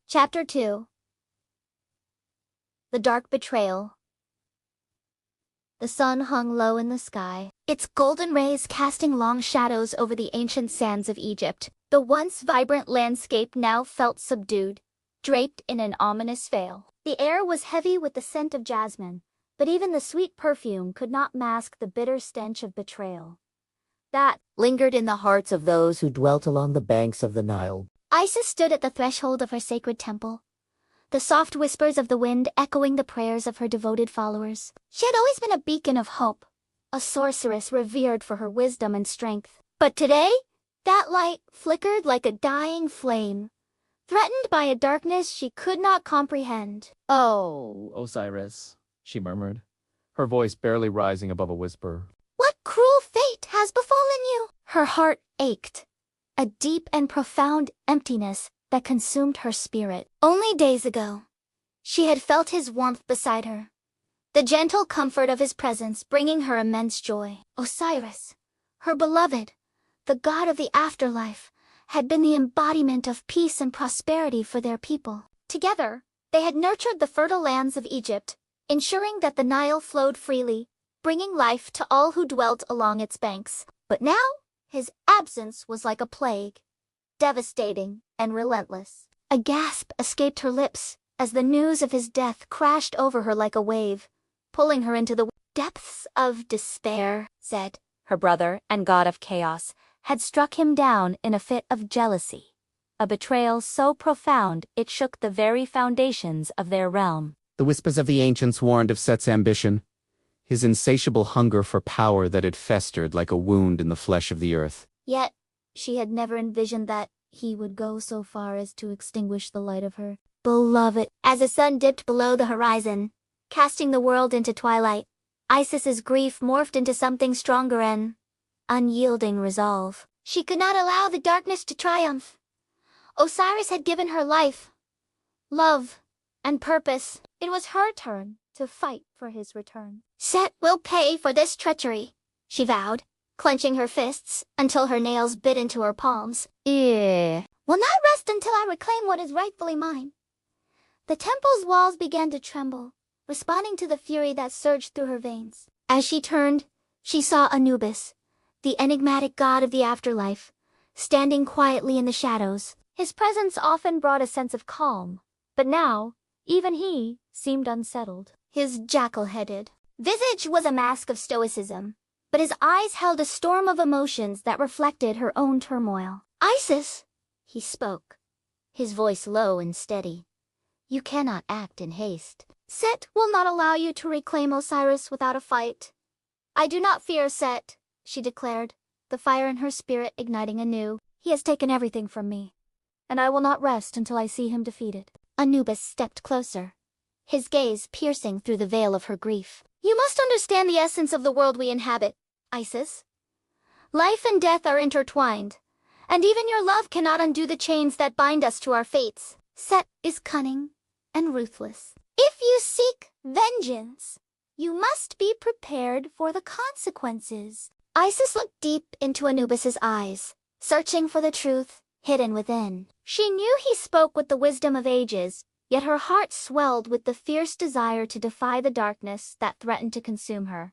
Chapter 2. The Dark Betrayal. The sun hung low in the sky, its golden rays casting long shadows over the ancient sands of Egypt. The once vibrant landscape now felt subdued, draped in an ominous veil. The air was heavy with the scent of jasmine, but even the sweet perfume could not mask the bitter stench of betrayal that lingered in the hearts of those who dwelt along the banks of the Nile. Isis stood at the threshold of her sacred temple, the soft whispers of the wind echoing the prayers of her devoted followers. She had always been a beacon of hope, a sorceress revered for her wisdom and strength. But today, that light flickered like a dying flame, threatened by a darkness she could not comprehend. "Oh, Osiris," she murmured, her voice barely rising above a whisper. What cruel fate has befallen you? Her heart ached, a deep and profound emptiness that consumed her spirit. Only days ago, she had felt his warmth beside her, the gentle comfort of his presence bringing her immense joy. Osiris, her beloved, the god of the afterlife, had been the embodiment of peace and prosperity for their people. Together, they had nurtured the fertile lands of Egypt, ensuring that the Nile flowed freely, bringing life to all who dwelt along its banks. But now, his absence was like a plague, devastating and relentless. A gasp escaped her lips as the news of his death crashed over her like a wave, pulling her into the depths of despair. Set, her brother and god of chaos, had struck him down in a fit of jealousy, a betrayal so profound it shook the very foundations of their realm. The whispers of the ancients warned of Set's ambition, his insatiable hunger for power that had festered like a wound in the flesh of the earth. Yet, she had never envisioned that he would go so far as to extinguish the light of her beloved. As the sun dipped below the horizon, casting the world into twilight, Isis's grief morphed into something stronger, an unyielding resolve. She could not allow the darkness to triumph. Osiris had given her life, love, and purpose. It was her turn to fight for his return. Set will pay for this treachery, she vowed, clenching her fists until her nails bit into her palms. Will not rest until I reclaim what is rightfully mine. The temple's walls began to tremble, responding to the fury that surged through her veins. As she turned, she saw Anubis, the enigmatic god of the afterlife, standing quietly in the shadows. His presence often brought a sense of calm, but now, even he seemed unsettled. His jackal-headed visage was a mask of stoicism, but his eyes held a storm of emotions that reflected her own turmoil. Isis, he spoke, his voice low and steady. You cannot act in haste. Set will not allow you to reclaim Osiris without a fight. I do not fear Set, she declared, the fire in her spirit igniting anew. He has taken everything from me, and I will not rest until I see him defeated. Anubis stepped closer, his gaze piercing through the veil of her grief. You must understand the essence of the world we inhabit, Isis. Life and death are intertwined, and even your love cannot undo the chains that bind us to our fates. Set is cunning and ruthless. If you seek vengeance, you must be prepared for the consequences. Isis looked deep into Anubis's eyes, searching for the truth hidden within. She knew he spoke with the wisdom of ages, yet her heart swelled with the fierce desire to defy the darkness that threatened to consume her.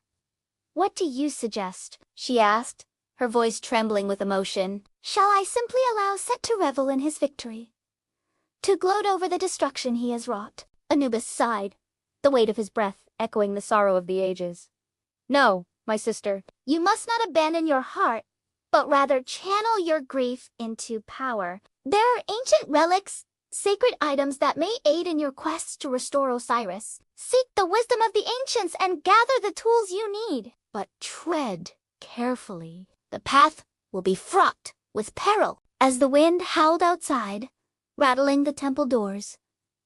What do you suggest? She asked, her voice trembling with emotion. Shall I simply allow Set to revel in his victory, to gloat over the destruction he has wrought? Anubis sighed, the weight of his breath echoing the sorrow of the ages. No, my sister. You must not abandon your heart, but rather channel your grief into power. There are ancient relics, sacred items that may aid in your quest to restore Osiris. Seek the wisdom of the ancients and gather the tools you need. But tread carefully. The path will be fraught with peril. As the wind howled outside, rattling the temple doors,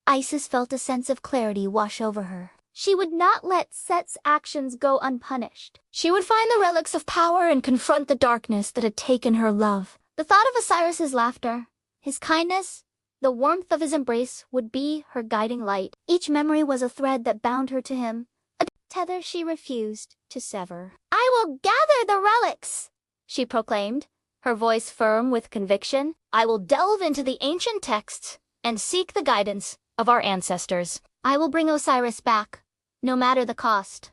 Isis felt a sense of clarity wash over her. She would not let Set's actions go unpunished. She would find the relics of power and confront the darkness that had taken her love. The thought of Osiris's laughter, his kindness, the warmth of his embrace would be her guiding light. Each memory was a thread that bound her to him, a tether she refused to sever. I will gather the relics, she proclaimed, her voice firm with conviction. I will delve into the ancient texts and seek the guidance of our ancestors. I will bring Osiris back, no matter the cost.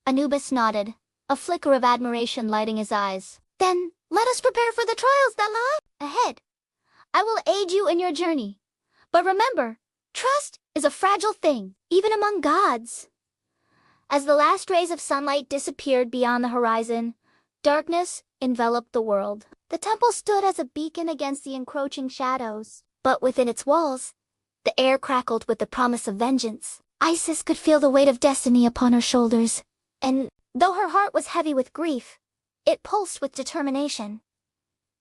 Anubis nodded, a flicker of admiration lighting his eyes. Then, let us prepare for the trials that lie ahead. I will aid you in your journey. But remember, trust is a fragile thing, even among gods. As the last rays of sunlight disappeared beyond the horizon, darkness enveloped the world. The temple stood as a beacon against the encroaching shadows. But within its walls, the air crackled with the promise of vengeance. Isis could feel the weight of destiny upon her shoulders, and though her heart was heavy with grief, it pulsed with determination.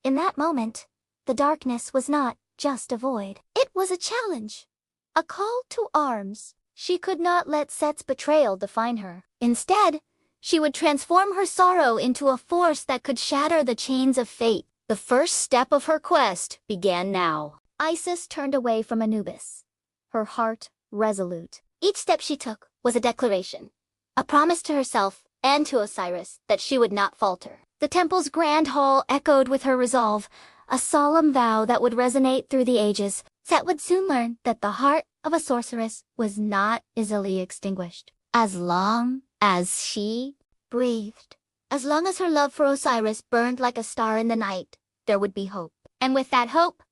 In that moment, the darkness was not just a void. It was a challenge, a call to arms. She could not let Set's betrayal define her. Instead, she would transform her sorrow into a force that could shatter the chains of fate. The first step of her quest began now. Isis turned away from Anubis, her heart resolute. Each step she took was a declaration, a promise to herself and to Osiris that she would not falter. The temple's grand hall echoed with her resolve, a solemn vow that would resonate through the ages. Set would soon learn that the heart of a sorceress was not easily extinguished. As long as she breathed, as long as her love for Osiris burned like a star in the night, there would be hope. And with that hope,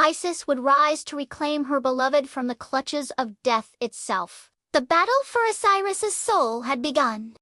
Isis would rise to reclaim her beloved from the clutches of death itself. The battle for Osiris's soul had begun.